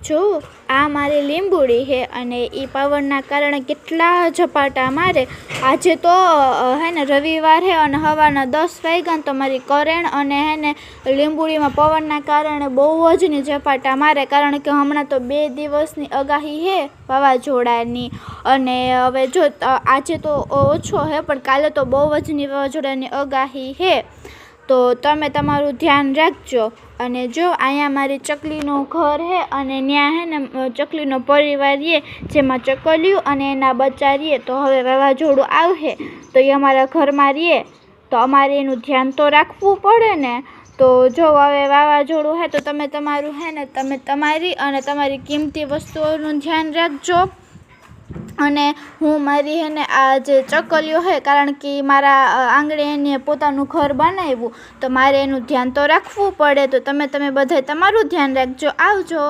જો આ મારી લીંબુડી છે અને એ પવનના કારણે કેટલા ઝપાટા મારે. આજે તો હે ને રવિવાર છે અને સવારના 10 વાગ્યા તો મારી કરેણ અને હે ને લીંબુડીમાં પવનના કારણે બહુ જ ની ઝપાટા મારે, કારણ કે હમણાં તો 2 દિવસની આગાહી છે વાવાઝોડાની. અને હવે જો આજે તો ઓછો છે પણ કાલે તો બહુ જ ની વાવાઝોડાની આગાહી છે. તો તમે તમારું ધ્યાન રાખજો. અને જો અહીંયા મારી ચકલીનું ઘર છે અને ત્યાં હે ને ચકલીનો પરિવાર છે, જેમાં ચકલિયું અને એના બચ્ચા રહે. તો હવે વાવાઝોડું આવશે તો એ અમારા ઘરમાં રહે તો અમારે એનું ધ્યાન તો રાખવું પડે ને. તો જો હવે વાવાઝોડું છે તો તમે તમારું હે ને તમે તમારી અને તમારી કિંમતી વસ્તુઓનું ધ્યાન રાખજો. અને હું મારી હે ને આ જે ચકલીઓ છે, કારણ કે મારા આંગણે એને પોતાનું ઘર બનાવ્યું તો મારે એનું ધ્યાન તો રાખવું પડે. તો તમે બધાય તમારું ધ્યાન રાખજો. આવજો.